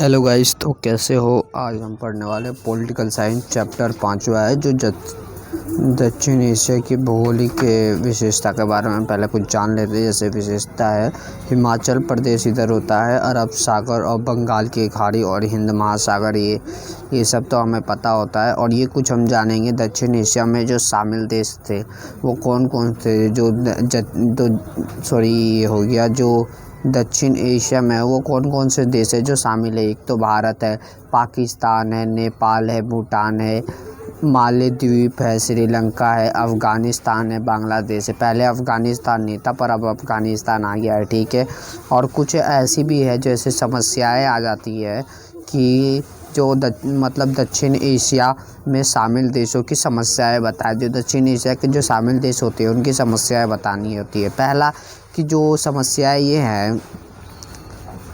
Hello guys, तो कैसे हो। आज हम पढ़ने वाले पॉलिटिकल साइंस चैप्टर 5वां है जो दक्षिण एशिया की भौगोलिक विशेषता के बारे में पहले कुछ जान लेते हैं। जैसे विशेषता है, हिमाचल प्रदेश इधर होता है, अरब सागर और बंगाल की खाड़ी और हिंद महासागर, ये सब तो हमें पता होता है। और ये कुछ हम जानेंगे दक्षिण एशिया में जो शामिल देश थे वो कौन कौन थे। ये हो गया जो दक्षिण एशिया में वो कौन कौन से देश है जो शामिल है। एक तो भारत है, पाकिस्तान है, नेपाल है, भूटान है, मालदीव है, श्रीलंका है, अफ़गानिस्तान है, बांग्लादेश है। पहले अफ़गानिस्तान नहीं था पर अब अफ़गानिस्तान आ गया है, ठीक है। और कुछ ऐसी भी है जैसे समस्याएं आ जाती है कि जो मतलब दक्षिण एशिया में शामिल देशों की समस्याएं बताए। जो दक्षिण एशिया के जो शामिल देश होते हैं उनकी समस्याएं बतानी होती है। पहला कि जो समस्याएं ये हैं,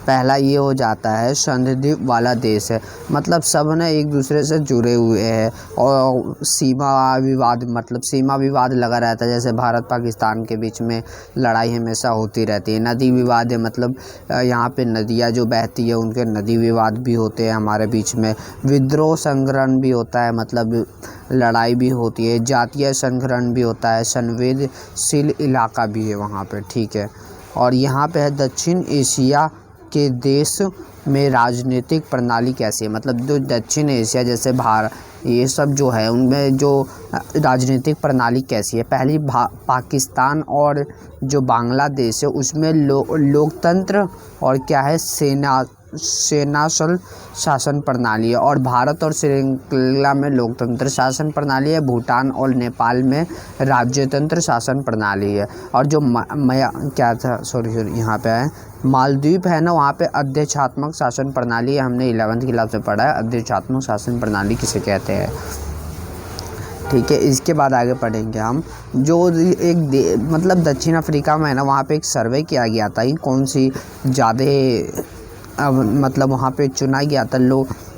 पहला ये हो जाता है संधिद्वीप वाला देश है, मतलब सब ना एक दूसरे से जुड़े हुए हैं और सीमा विवाद लगा रहता है। जैसे भारत पाकिस्तान के बीच में लड़ाई हमेशा होती रहती है। नदी विवाद है, मतलब यहाँ पे नदियाँ जो बहती है उनके नदी विवाद भी होते हैं हमारे बीच में। विद्रोह संग्रहण भी होता है, मतलब लड़ाई भी होती है। जातीय संग्रहण भी होता है, संवेदनशील इलाका भी है वहाँ पे, ठीक है। और यहाँ पे है दक्षिण एशिया के देश में राजनीतिक प्रणाली कैसी है, मतलब जो दक्षिण एशिया जैसे भारत ये सब जो है उनमें जो राजनीतिक प्रणाली कैसी है। पहली पाकिस्तान और जो बांग्लादेश है उसमें लोकतंत्र और क्या है सेनासल शासन प्रणाली है। और भारत और श्रीलंका में लोकतंत्र शासन प्रणाली है। भूटान और नेपाल में राज्यतंत्र शासन प्रणाली है। और जो यहाँ पे है मालदीव है ना, वहाँ पे अध्यक्षात्मक शासन प्रणाली है। हमने 11वीं क्लास में पढ़ा है अध्यक्षात्मक शासन प्रणाली किसे कहते हैं, ठीक है। इसके बाद आगे पढ़ेंगे हम जो मतलब दक्षिण अफ्रीका में है ना, वहाँ पे एक सर्वे किया गया था कि कौन सी ज़्यादा मतलब वहाँ पे चुना गया था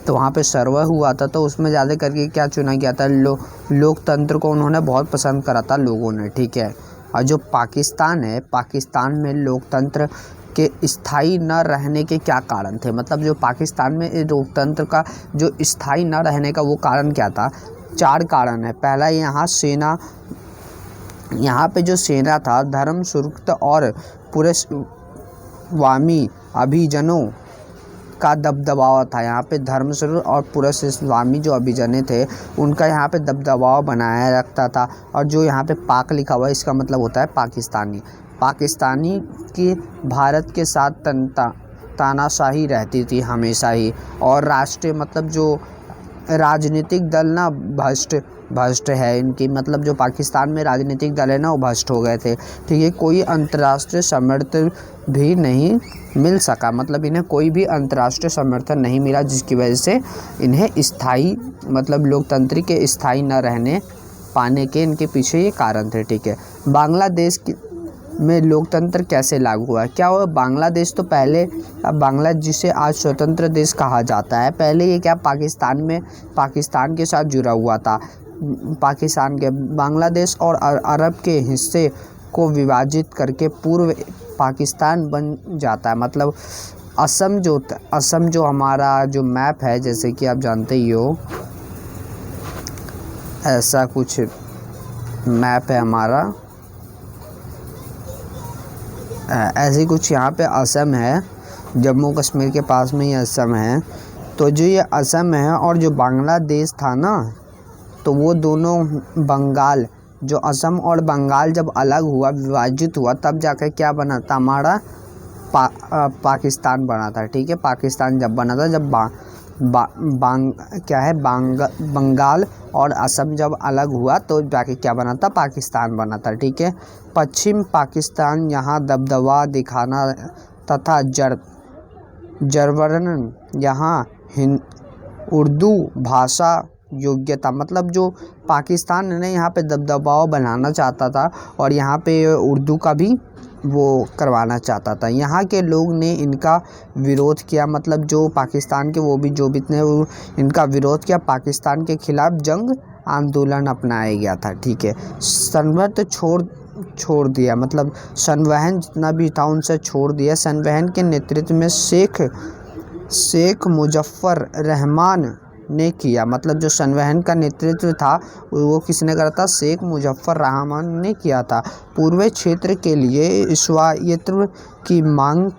तो वहाँ पे सर्वे हुआ था तो उसमें ज़्यादा करके क्या चुना गया था, लोकतंत्र को उन्होंने बहुत पसंद करा था लोगों ने, ठीक है। और जो पाकिस्तान है, पाकिस्तान में लोकतंत्र के स्थायी न रहने के क्या कारण थे, मतलब जो पाकिस्तान में लोकतंत्र का जो स्थायी न रहने का वो कारण क्या था। 4 कारण है। पहला, यहाँ पे जो सेना था धर्म सुरक्षा और पुरुषवामी अभिजनों का दबदबाव था। यहाँ पे धर्मस्वरूप और पुरुषवामी जो अभिजने थे उनका यहाँ पे दबदबाव बनाया रखता था। और जो यहाँ पे पाक लिखा हुआ है इसका मतलब होता है पाकिस्तानी की भारत के साथ तानाशाही रहती थी हमेशा ही। और राष्ट्रीय मतलब जो राजनीतिक दल ना भ्रष्ट है इनकी, मतलब जो पाकिस्तान में राजनीतिक दल है ना वो भ्रष्ट हो गए थे, ठीक है। कोई अंतर्राष्ट्रीय समर्थन भी नहीं मिल सका, मतलब इन्हें कोई भी अंतर्राष्ट्रीय समर्थन नहीं मिला जिसकी वजह से इन्हें स्थायी मतलब लोकतंत्र के स्थायी न रहने पाने के इनके पीछे ये कारण थे, ठीक है। बांग्लादेश में लोकतंत्र कैसे लागू हुआ है, क्या हुआ। बांग्लादेश तो पहले, अब बांग्ला जिसे आज स्वतंत्र देश कहा जाता है, पहले ये क्या पाकिस्तान के साथ जुड़ा हुआ था। पाकिस्तान के बांग्लादेश और अरब के हिस्से को विभाजित करके पूर्व पाकिस्तान बन जाता है। मतलब असम जो हमारा जो मैप है, जैसे कि आप जानते ही हो ऐसा कुछ मैप है हमारा, ऐसे कुछ यहाँ पे असम है, जम्मू कश्मीर के पास में ही असम है। तो जो ये असम है और जो बांग्लादेश था ना, तो वो दोनों बंगाल, जो असम और बंगाल जब अलग हुआ विभाजित हुआ तब जाकर क्या बना था हमारा पाकिस्तान बना था, ठीक है। पाकिस्तान जब बना था, जब बंगाल और असम जब अलग हुआ तो जाके क्या बना था, पाकिस्तान बना था, ठीक है। पश्चिम पाकिस्तान यहाँ दबदबा दिखाना तथा जबरन यहाँ उर्दू भाषा योग्यता, मतलब जो पाकिस्तान ने यहाँ पे दबदबाव बनाना चाहता था और यहाँ पे उर्दू का भी वो करवाना चाहता था। यहाँ के लोग ने इनका विरोध किया, मतलब जो पाकिस्तान के वो इनका विरोध किया। पाकिस्तान के खिलाफ जंग आंदोलन अपनाया गया था, ठीक है। संवत छोड़ दिया, मतलब संवहन जितना भी था उनसे छोड़ दिया। संवहन के नेतृत्व में शेख शेख मुजफ्फर रहमान ने किया। मतलब जो संवहन का नेतृत्व था वो किसने करा था? शेख मुजफ्फर रहमान ने किया था। पूर्वी क्षेत्र के लिए स्वायत्तता की मांग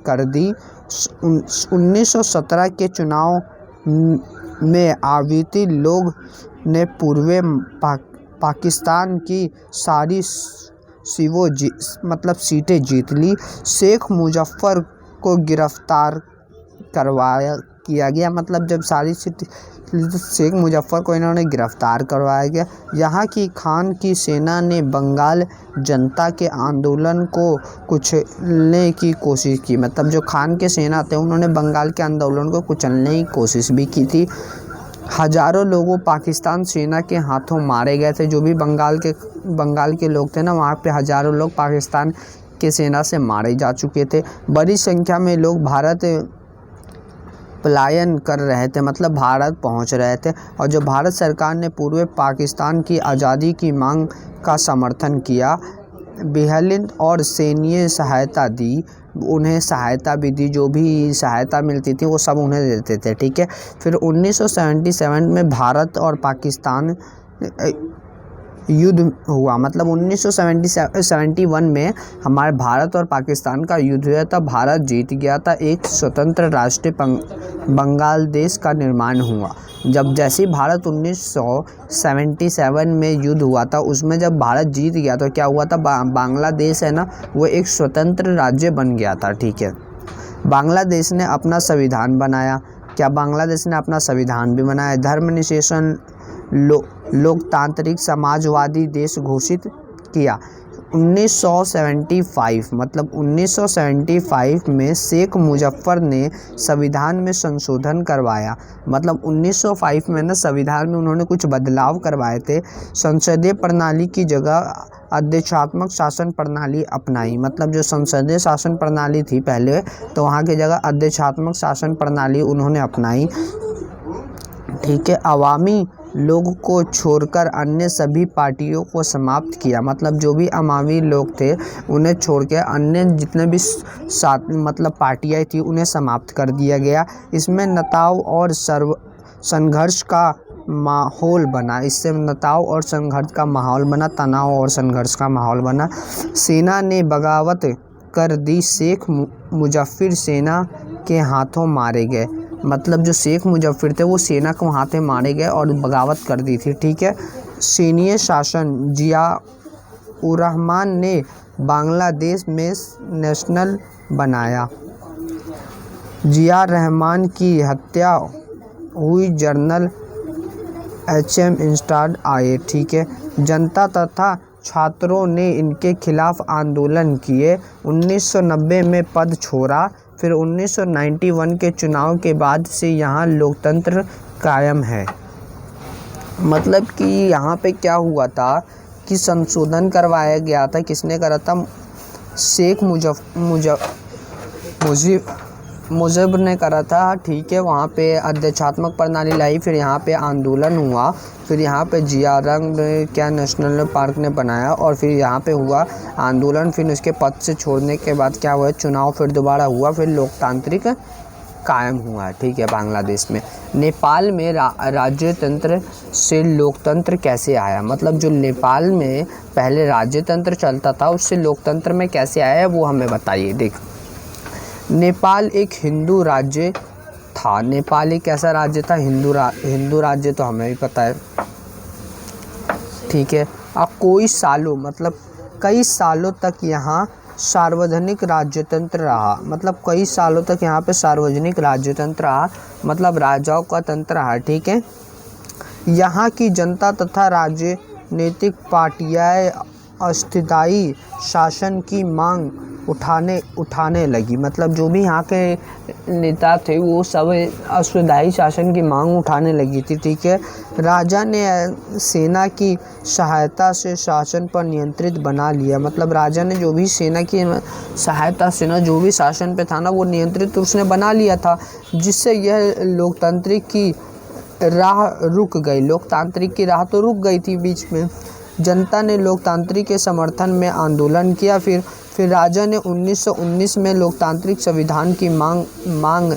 कर दी। 1917 के चुनाव में अवैधी लोग ने पूर्वी पाकिस्तान की सारी मतलब सीटें जीत ली। शेख मुजफ्फर को गिरफ्तार किया गया। मतलब जब सारी शेख मुजफ्फर को इन्होंने गिरफ्तार करवाया गया। यहाँ की खान की सेना ने बंगाल जनता के आंदोलन को कुचलने की कोशिश की। मतलब जो खान के सेना थे उन्होंने बंगाल के आंदोलन को कुचलने की कोशिश भी की थी। हजारों लोगों पाकिस्तान सेना के हाथों मारे गए थे। जो भी बंगाल के लोग थे ना, वहाँ पे हजारों लोग पाकिस्तान के सेना से मारे जा चुके थे। बड़ी संख्या में लोग भारत पलायन कर रहे थे, मतलब भारत पहुंच रहे थे। और जो भारत सरकार ने पूर्वी पाकिस्तान की आज़ादी की मांग का समर्थन किया, बेहलिन और सैन्य सहायता दी, उन्हें सहायता भी दी। जो भी सहायता मिलती थी वो सब उन्हें देते थे, ठीक है। फिर 1977 में भारत और पाकिस्तान युद्ध हुआ। मतलब 1971 में हमारे भारत और पाकिस्तान का युद्ध हुआ था। भारत जीत गया था। एक स्वतंत्र राष्ट्र बांग्लादेश का निर्माण हुआ। जैसे भारत 1977 में युद्ध हुआ था, उसमें जब भारत जीत गया तो क्या हुआ था? बांग्लादेश है ना, वो एक स्वतंत्र राज्य बन गया था, ठीक है। बांग्लादेश ने अपना संविधान बनाया। क्या बांग्लादेश ने अपना संविधान भी बनाया? धर्मनिरपेक्ष लोकतांत्रिक समाजवादी देश घोषित किया। 1975 मतलब 1975 में शेख मुजफ्फर ने संविधान में संशोधन करवाया। मतलब 1905 में ना संविधान में उन्होंने कुछ बदलाव करवाए थे। संसदीय प्रणाली की जगह अध्यक्षात्मक शासन प्रणाली अपनाई। मतलब जो संसदीय शासन प्रणाली थी पहले, तो वहाँ की जगह अध्यक्षात्मक शासन प्रणाली उन्होंने अपनाई, ठीक है। अवामी लोग को छोड़कर अन्य सभी पार्टियों को समाप्त किया। मतलब जो भी अवामी लोग थे उन्हें छोड़ के अन्य जितने भी मतलब पार्टियाँ थी उन्हें समाप्त कर दिया गया। इसमें नेताओं और संघर्ष का माहौल बना। इससे नेताओं और संघर्ष का माहौल बना, तनाव और संघर्ष का माहौल बना। सेना ने बगावत कर दी। शेख मुजफ्फर सेना के हाथों मारे गए। मतलब जो शेख मुजफ्फर थे वो सेना को हाथे मारे गए और बगावत कर दी थी, ठीक है। सैन्य शासन जिया-उर-रहमान ने बांग्लादेश में नेशनल बनाया। जिया-रहमान की हत्या हुई, जनरल HM इंस्टाड आए, ठीक है। जनता तथा छात्रों ने इनके खिलाफ आंदोलन किए। 1990 में पद छोड़ा। फिर 1991 के चुनाव के बाद से यहाँ लोकतंत्र कायम है। मतलब कि यहाँ पे क्या हुआ था कि संशोधन करवाया गया था। किसने करा था? शेख मुजीब ने करा था, ठीक है। वहाँ पे अध्यक्षात्मक प्रणाली लाई। फिर यहाँ पे आंदोलन हुआ। फिर यहाँ पे जियारंग क्या नेशनल पार्क ने बनाया और फिर यहाँ पे हुआ आंदोलन। फिर उसके पद से छोड़ने के बाद क्या हुआ? चुनाव फिर दोबारा हुआ। फिर लोकतांत्रिक कायम हुआ, ठीक है, बांग्लादेश में। नेपाल में राज्यतंत्र से लोकतंत्र कैसे आया? मतलब जो नेपाल में पहले राज्यतंत्र चलता था उससे लोकतंत्र में कैसे आया वो हमें बताइए। देख, नेपाल एक हिंदू राज्य था। नेपाल एक ऐसा राज्य था, हिंदू राज्य, तो हमें भी पता है, ठीक है। अब कई सालों तक यहाँ सार्वजनिक राज्यतंत्र रहा। मतलब कई सालों तक यहाँ पे सार्वजनिक राज्यतंत्र रहा, मतलब राजाओं का तंत्र रहा, ठीक है। यहाँ की जनता तथा राजनीतिक पार्टियाँ अस्थायी शासन की मांग उठाने लगी। मतलब जो भी यहाँ के नेता थे वो सब अस्थायी शासन की मांग उठाने लगी थी, ठीक है। राजा ने सेना की सहायता से शासन पर नियंत्रित बना लिया। मतलब राजा ने जो भी सेना की सहायता से ना जो भी शासन पे था ना वो नियंत्रित उसने बना लिया था, जिससे यह लोकतांत्रिक की राह रुक गई। लोकतांत्रिक की राह तो रुक गई थी बीच में। जनता ने लोकतांत्रिक के समर्थन में आंदोलन किया। फिर राजा ने 1919 में लोकतांत्रिक संविधान की मांग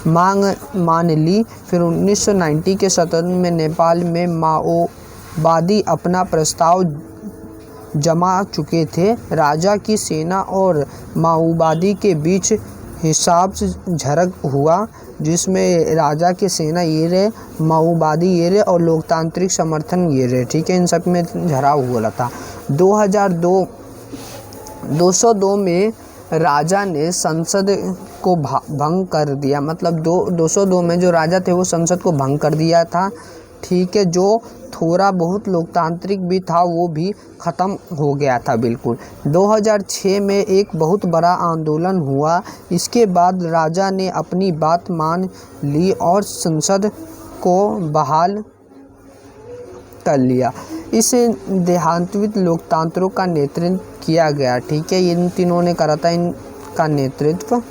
मांग मान ली। फिर 1990 के स्वतंत्र में नेपाल में माओवादी अपना प्रस्ताव जमा चुके थे। राजा की सेना और माओवादी के बीच हिसाब से झड़प हुआ, जिसमें राजा की सेना ये रहे, माओवादी ये रहे और लोकतांत्रिक समर्थन ये रहे, ठीक है। इन सब में झड़ाव हुआ था। 202 में राजा ने संसद को भंग कर दिया, मतलब 202 में जो राजा थे वो संसद को भंग कर दिया था, ठीक है। जो थोड़ा बहुत लोकतांत्रिक भी था वो भी ख़त्म हो गया था बिल्कुल। 2006 में एक बहुत बड़ा आंदोलन हुआ। इसके बाद राजा ने अपनी बात मान ली और संसद को बहाल कर लिया। इस देहांतरित लोकतंत्रों का नेतृत्व किया गया, ठीक है। इन तीनों ने करा था इनका नेतृत्व।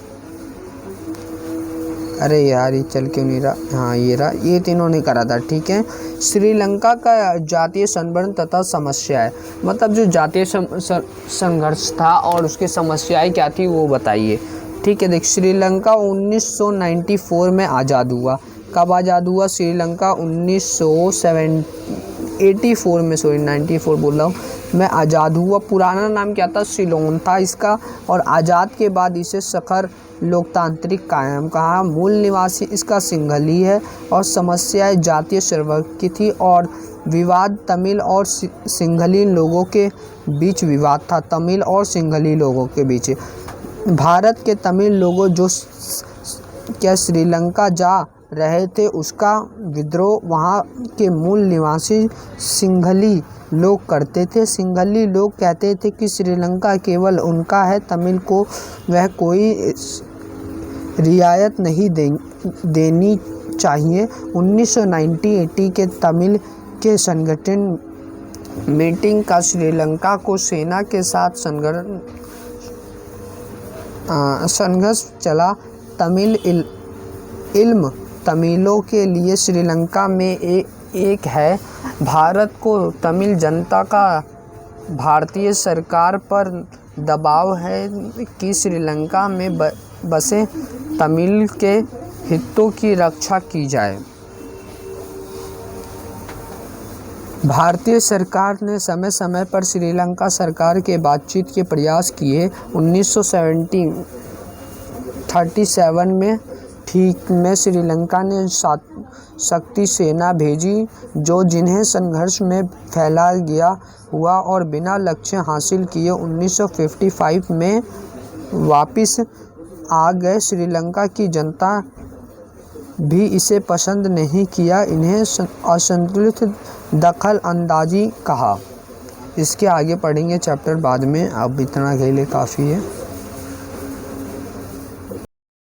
अरे यार ये चल क्यों नहीं रहा, हाँ ये रहा, ये तीनों ने करा था, ठीक है। श्रीलंका का जातीय संवरण तथा समस्याएं, मतलब जो जातीय संघर्ष था और उसकी समस्याएं क्या थी वो बताइए, ठीक है। देख, श्रीलंका 1994 में आज़ाद हुआ। कब आज़ाद हुआ? श्रीलंका 1984 में, सॉरी 94 बोल रहा हूँ मैं, आज़ाद हुआ। पुराना नाम क्या था? सिलोन था इसका। और आज़ाद के बाद इसे सखर लोकतांत्रिक कायम कहा। मूल निवासी इसका सिंघली है और समस्याएं जातीय सर्वग्र थी और विवाद तमिल और सिंघली लोगों के बीच विवाद था, तमिल और सिंघली लोगों के बीच। भारत के तमिल लोगों जो क्या श्रीलंका जा रहे थे उसका विद्रोह वहाँ के मूल निवासी सिंघली लोग करते थे। सिंघली लोग कहते थे कि श्रीलंका केवल उनका है, तमिल को वह कोई रियायत नहीं देनी चाहिए। 1990 के तमिल के संगठन मीटिंग का श्रीलंका को सेना के साथ संघर्ष चला। तमिल इल्म तमिलों के लिए श्रीलंका में एक है। भारत को तमिल जनता का भारतीय सरकार पर दबाव है कि श्रीलंका में बसे तमिल के हितों की रक्षा की जाए। भारतीय सरकार ने समय समय पर श्रीलंका सरकार के बातचीत के प्रयास किए। 1937 में ठीक में श्रीलंका ने शक्ति सेना भेजी जो जिन्हें संघर्ष में फैला गया हुआ और बिना लक्ष्य हासिल किए 1955 में वापस आ गए। श्रीलंका की जनता भी इसे पसंद नहीं किया, इन्हें असंतुलित दखल अंदाजी कहा। इसके आगे पढ़ेंगे चैप्टर बाद में, अब इतना के लिए काफ़ी है।